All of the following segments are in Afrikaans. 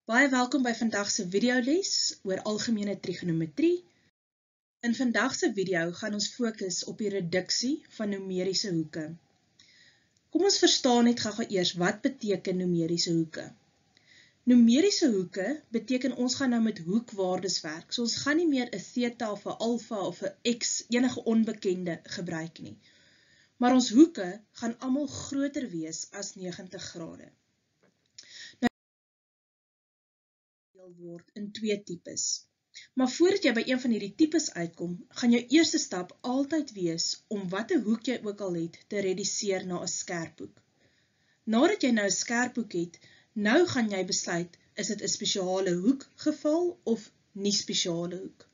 Baie welkom by vandag se videoles oor algemene trigonometrie. In vandag se video gaan ons fokus op die reduksie van numeriese hoeke. Kom ons verstaan net gou eers wat beteken numeriese hoeke. Numeriese hoeke beteken ons gaan nou met hoekwaardes werk. So ons gaan nie meer 'n theta of 'n alfa of 'n x, enige onbekende gebruik nie. Maar ons hoeke gaan almal groter wees as 90 grade. Word in twee tipes. Maar voordat jy by een van hierdie tipes uitkom, gaan jou eerste stap altyd wees om watter hoek jy ook al het te reduseer na 'n skerphoek. Nadat jy nou 'n skerphoek het, nou gaan jy besluit, is dit 'n spesiale hoek geval of nie spesiale hoek.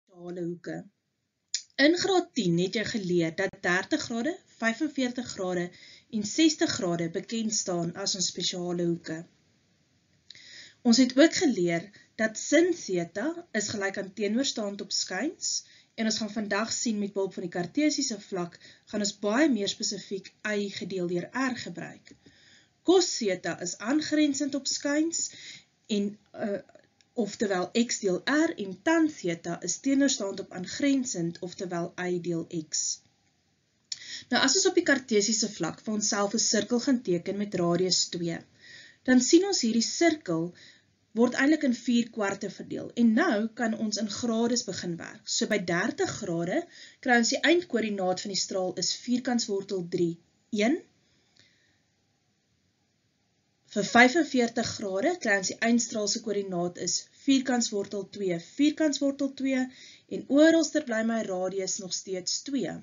Spesiale hoeke. In graad 10 het jy geleer dat 30 grade, 45 grade en 60 grade bekend staan as ons spesiale hoeke. Ons het ook geleer dat sin theta is gelyk aan teenoorstaand op skuins en ons gaan vandag sien met behulp van die kartesiese vlak gaan ons baie meer spesifiek y gedeel deur r gebruik. Cos theta is aangrensend op skuins en oftewel x deel r en tan theta is teenoorstaand op aangrensend oftewel y deel x. Nou as ons op die kartesiese vlak vir onsself 'n sirkel gaan teken met radius 2, dan sien ons hierdie sirkel word eintlik in 4 kwarte verdeel. En nou kan ons in grades begin werk. So by 30 grade kry ons die eindkoördinaat van die straal is vierkantswortel 3, 1. Vir 45 grade kry ons die eindstraal se koördinaat is vierkantswortel 2, vierkantswortel 2 en oralster bly my radius nog steeds 2.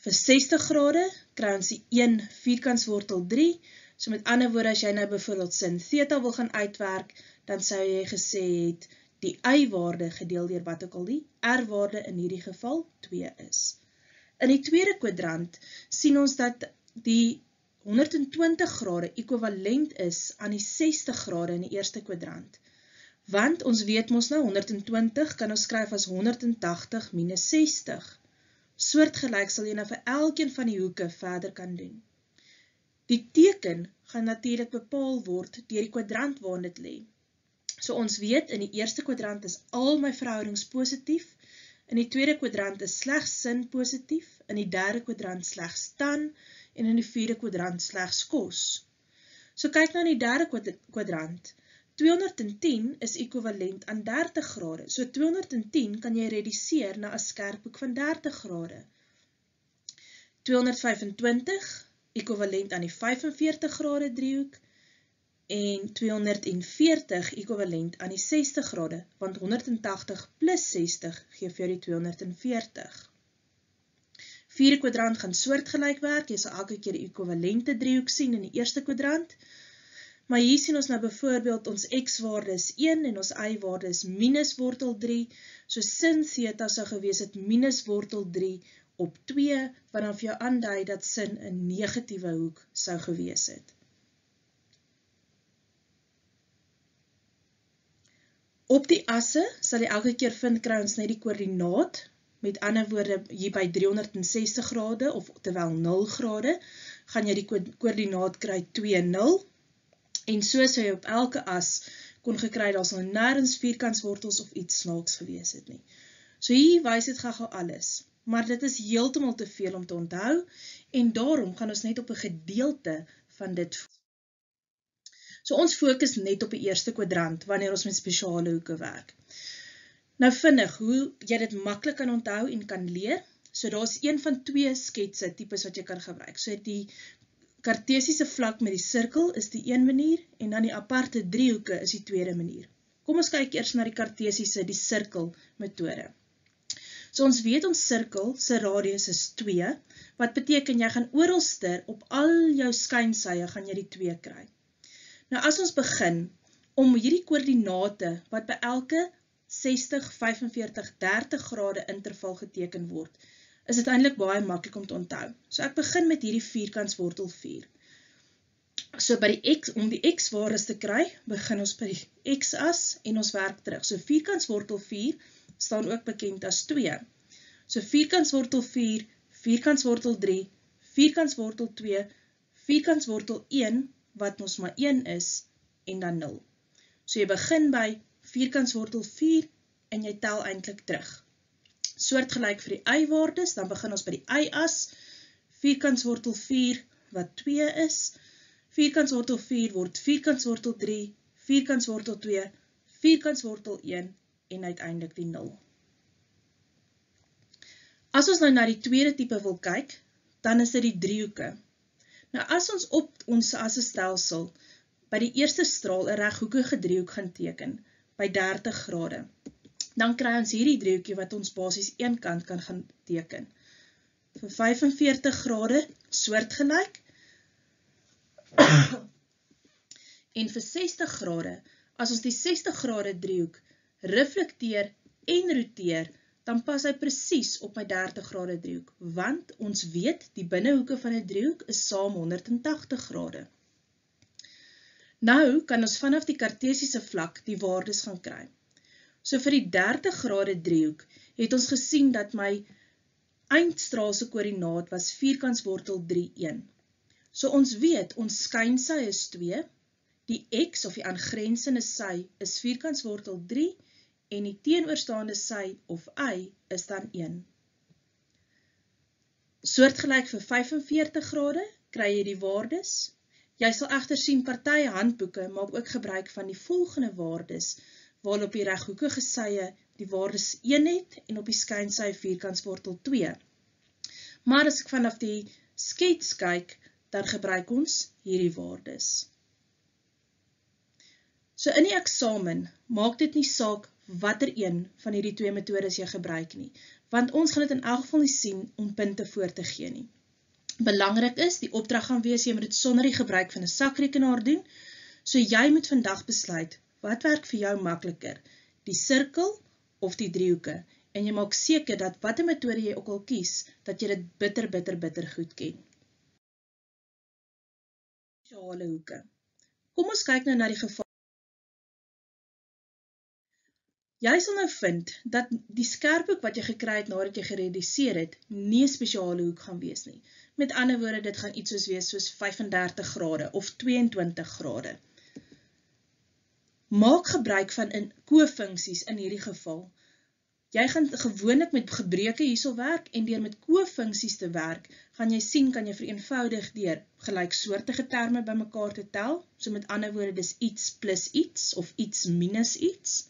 Vir 60 grade kry ons die 1 vierkantswortel 3. So met ander woorde, as jy nou byvoorbeeld sin theta wil gaan uitwerk, dan sou jy gesê het die y-waarde gedeel deur wat ook al die r-waarde in hierdie geval 2 is. In die tweede kwadrant sien ons dat die 120 grade ekwivalent is aan die 60 grade in die eerste kwadrant. Want ons weet mos nou 120 kan ons skryf as 180 minus 60. Soortgelyk sal jy nou vir elkeen van die hoeke verder kan doen. Die teken gaan natuurlik bepaal word deur die kwadrant waarin dit lê. So ons weet in die eerste kwadrant is al my verhoudings positief, in die tweede kwadrant is slegs sin positief, in die derde kwadrant slegs tan en in die vierde kwadrant slegs cos. So kyk nou in die derde kwadrant. 210 is ekwivalent aan 30 grade. So 210 kan jy reduseer na 'n skerphoek van 30 grade. 225 ekwivalent aan die 45 grade driehoek en 240 ekwivalent aan die 60 grade, want 180 plus 60 gee vir jou die 240. Vierde kwadrant gaan soortgelyk werk, jy sal elke keer die ekwivalente driehoek sien in die eerste kwadrant, maar hier sien ons nou byvoorbeeld ons x-waarde is 1 en ons y-waarde is minus wortel 3, so sin theta sou gewees het minus wortel 3 op 2, wat dan vir jou aandui dat sin 'n negatiewe hoek sou gewees het. Op die asse sal jy elke keer vind kry ons net die koördinaat, met ander woorde hier by 360 grade of terwyl 0 grade, gaan jy die koördinaat kry 2, 0, en so sou jy op elke as kon gekry dat ons nou nêrens vierkantswortels of iets snaaks gewees het nie. So hier wys dit gou alles. Maar dit is heeltemal te veel om te onthou en daarom gaan ons net op 'n gedeelte van dit. So ons fokus net op die eerste kwadrant wanneer ons met spesiale hoeke werk. Nou vinnig, hoe jy dit maklik kan onthou en kan leer. So daar's een van 2 sketse tipes wat jy kan gebruik. So die kartesiese vlak met die sirkel is die een manier en dan die aparte driehoeke is die tweede manier. Kom ons kyk eers na die kartesiese, die sirkel metode. So ons weet ons sirkel se radius is 2, wat beteken jy gaan oralster op al jou skynsye gaan jy die 2 kry. Nou as ons begin om hierdie koördinate wat by elke 60, 45, 30 grade interval geteken word, is dit eintlik baie maklik om te onthou. So ek begin met hierdie vierkantswortel 4. So by die x, om die x-waardes te kry, begin ons by die x-as en ons werk terug. So vierkantswortel 4 staan ook bekend as 2. So vierkantswortel 4, vierkantswortel 3, vierkantswortel 2, vierkantswortel 1 wat ons maar 1 is, en dan 0. So jy begin by vierkantswortel 4, en jy tel eintlik terug. Soortgelyk vir die y-waardes, dan begin ons by die y-as, vierkantswortel 4, wat 2 is, vierkantswortel 4 word vierkantswortel 3, vierkantswortel 2, vierkantswortel 1, en uiteindelik die 0. As ons nou na die tweede type wil kyk, dan is dit die driehoeke. Nou as ons op ons assestelsel by die eerste straal 'n reghoekige driehoek gaan teken, by 30 grade, dan kry ons hierdie driehoekie wat ons basies een kant kan gaan teken. Vir 45 grade soortgelyk, en vir 60 grade, as ons die 60 grade driehoek reflekteer en roteer, dan pas hy presies op my 30 grade driehoek, want ons weet die binnehoeke van 'n driehoek is saam 180 grade. Nou kan ons vanaf die kartesiese vlak die waardes gaan kry. So vir die 30 grade driehoek het ons gesien dat my eindstraalse koördinaat was vierkantswortel 3, 1. So ons weet, ons skynsy is 2, die x of die aangrensende sy is vierkantswortel 3 en die teenoorstaande sy of y is dan 1. Soortgelyk vir 45 grade kry jy die waardes. Jy sal egter sien party handboeke maak ook gebruik van die volgende waardes, waar op die reghoekige sye die waardes 1 het en op die skynsy vierkantswortel 2. Maar as ek vanaf die skets kyk, dan gebruik ons hierdie waardes. So in die eksamen maak dit nie saak watter een van hierdie twee metodes jy gebruik nie, want ons gaan dit in elk geval nie sien om punte voor te gee nie. Belangrik is, die opdrag gaan wees, jy moet dit sonder die gebruik van 'n sakrekenaar doen, so jy moet vandag besluit, wat werk vir jou makliker, die sirkel of die driehoeke, en jy maak seker dat watter metode jy ook al kies, dat jy dit bitter goed ken. Spesiale hoeke. Kom ons kyk nou na die geval. Jy sal nou vind dat die skerphoek wat jy gekry het nadat jy gereduseer het, nie 'n spesiale hoek gaan wees nie. Met ander woorde, dit gaan iets soos wees soos 35 grade of 22 grade. Maak gebruik van kofunksies in hierdie geval. Jy gaan gewoonlik met gebreke hierso werk en deur met kofunksies te werk, gaan jy sien, kan jy vereenvoudig deur gelyksoortige terme bymekaar te tel. So met ander woorde, dis iets plus iets of iets minus iets.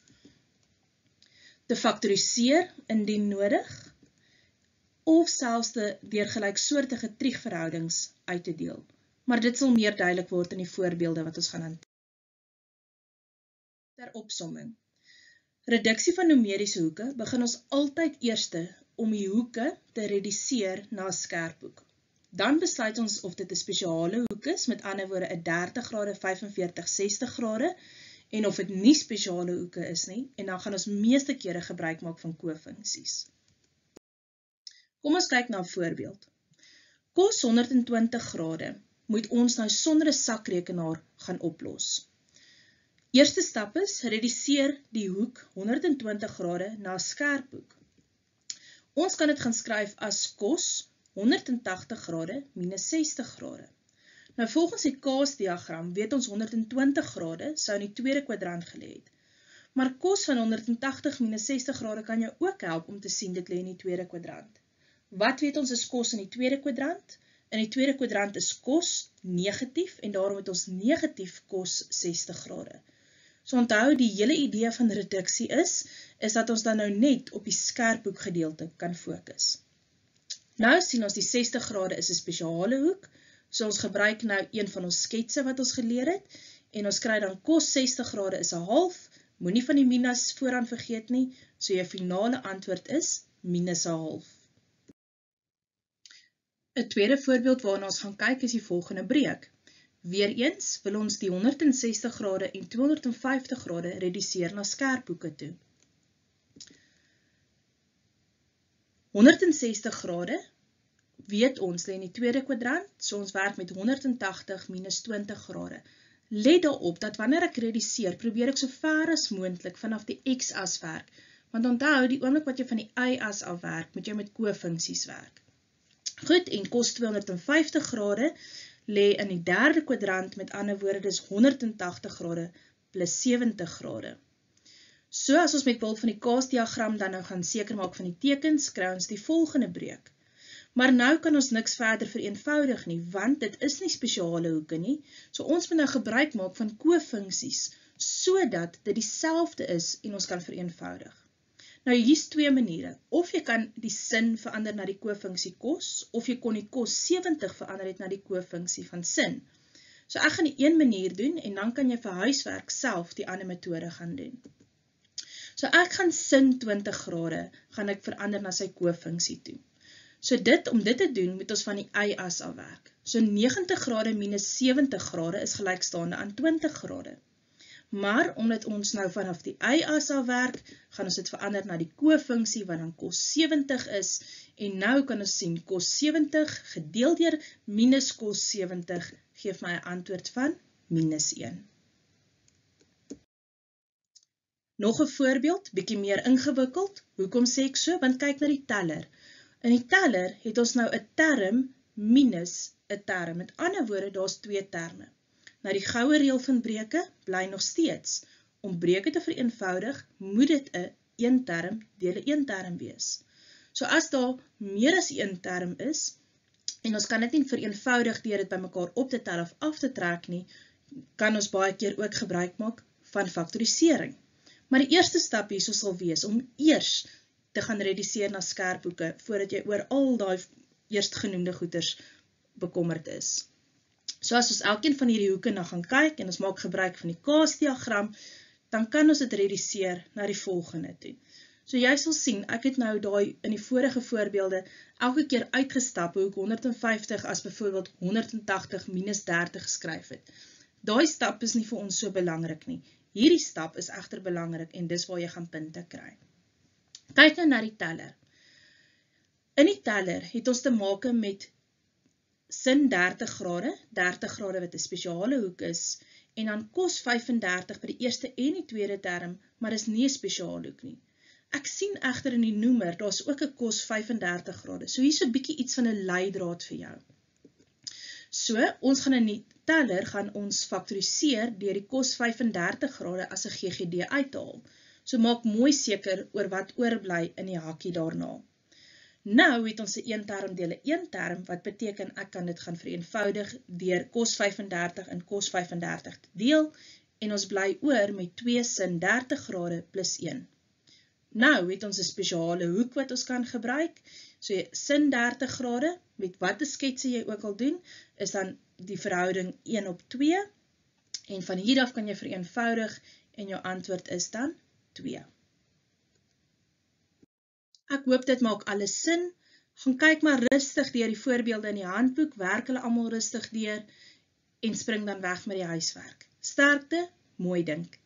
Te faktoriseer indien nodig, of selfs deur gelyksoortige triegverhoudings uit te deel. Maar dit sal meer duidelik word in die voorbeelde wat ons gaan hanteer. Ter opsomming. Reduksie van numeriese hoeke begin ons altyd eerste om die hoeke te reduseer na 'n skerphoek. Dan besluit ons of dit 'n spesiale hoek is, met ander woorde 'n 30 grade, 45, 60 grade, en of dit nie spesiale hoeke is nie, en dan gaan ons meeste kere gebruik maak van kofunksies. Kom ons kyk na 'n voorbeeld. Cos 120 grade moet ons nou sonder 'n sakrekenaar gaan oplos. Eerste stap is, reduseer die hoek 120 grade na 'n skerphoek. Ons kan dit gaan skryf as cos 180 grade minus 60 grade. Nou volgens die kaasdiagram weet ons 120 grade sou in die tweede kwadrant gelê het. Maar cos van 180 minus 60 grade kan jou ook help om te sien dit lê in die tweede kwadrant. Wat weet ons is cos in die tweede kwadrant? In die tweede kwadrant is cos negatief en daarom het ons negatief cos 60 grade. So onthou, die hele idee van reduksie is dat ons dan nou net op die skerphoek gedeelte kan fokus. Nou sien ons die 60 grade is 'n spesiale hoek, so ons gebruik nou een van ons sketse wat ons geleer het, en ons kry dan cos 60 grade is 'n half, moenie van die minus vooraan vergeet nie, so jou finale antwoord is minus 'n half. 'n Tweede voorbeeld waarna ons gaan kyk is die volgende breek. Weereens wil ons die 160 grade en 250 grade reduseer na skerphoeke toe. 160 grade weet ons lê in die tweede kwadrant, so ons werk met 180 minus 20 grade. Let daarop dat wanneer ek reduseer, probeer ek so ver as moontlik vanaf die x-as werk, want onthou, die oomblik wat jy van die y-as af werk, moet jy met kofunksies werk. Goed, en cos 250 grade lê in die derde kwadrant, met ander woorde, dis 180 grade plus 70 grade. So, as ons met behulp van die kaasdiagram dan nou gaan seker maak van die tekens, kry ons die volgende breek. Maar nou kan ons niks verder vereenvoudig nie, want dit is nie spesiale hoeke nie. So ons moet nou gebruik maak van kofunksies, sodat dit dieselfde is en ons kan vereenvoudig. Nou hier's twee maniere. Of jy kan die sin verander na die kofunksie kos, of jy kon die kos 70 verander het na die kofunksie van sin. So ek gaan die een manier doen, en dan kan jy vir huiswerk self die ander metode gaan doen. So ek gaan sin 20 grade, gaan ek verander na sy kofunksie toe. So om dit te doen, moet ons van die y-as afwerk. So 90 grade minus 70 grade is gelykstaande aan 20 grade. Maar omdat ons nou vanaf die y-as afwerk, gaan ons dit verander na die kofunksie, wat dan cos 70 is, en nou kan ons sien, cos 70 gedeeld deur minus cos 70, geef my 'n antwoord van minus 1. Nog 'n voorbeeld, bietjie meer ingewikkeld. Hoekom sê ek so? Want kyk na die teller. In die teller het ons nou 'n term minus 'n term. Met ander woorde, daar's twee terme. Nou die goue reël van breuke bly nog steeds. Om breuke te vereenvoudig, moet dit 'n een term deel 'n een term wees. So as daar meer as een term is, en ons kan dit nie vereenvoudig deur dit bymekaar op te tel of af te trek nie, kan ons baie keer ook gebruik maak van faktorisering. Maar die eerste stap hierso sal wees om eers te gaan reduseer na skerphoeke, voordat jy oor al daai eerstgenoemde goeters bekommerd is. So as ons elkeen van hierdie hoeke nou gaan kyk, en ons maak gebruik van die kaasdiagram, dan kan ons dit reduseer na die volgende toe. So jy sal sien, ek het nou daai in die vorige voorbeelde elke keer uitgestap hoe ek 150 as byvoorbeeld 180 minus 30 geskryf het. Daai stap is nie vir ons so belangrik nie. Hierdie stap is egter belangrik, en dis waar jy gaan punte kry. Kyk nou na die teller. In die teller het ons te make met sin 30 grade wat 'n spesiale hoek is, en dan cos 35 by die eerste en die tweede term, maar is nie 'n spesiale hoek nie. Ek sien egter in die noemer, daar's ook 'n cos 35 grade, so hier's 'n bietjie iets van 'n leidraad vir jou. So, ons gaan in die teller gaan ons faktoriseer deur die cos 35 grade as 'n GGD uithaal. So maak mooi seker oor wat oorbly in die hakkie daarna. Nou het ons 'n een term deel 'n een term, wat beteken ek kan dit gaan vereenvoudig deur cos 35 en cos 35 te deel, en ons bly oor met 2 sin 30 grade plus 1. Nou het ons 'n spesiale hoek wat ons kan gebruik. So sin 30 grade, met watter sketse jy ook al doen, is dan die verhouding 1/2, en van hier af kan jy vereenvoudig, en jou antwoord is dan 2. Ek hoop dit maak alles sin. Gaan kyk maar rustig deur die voorbeelde in die handboek, werk hulle almal rustig deur, en spring dan weg met die huiswerk. Sterkte, mooi dink.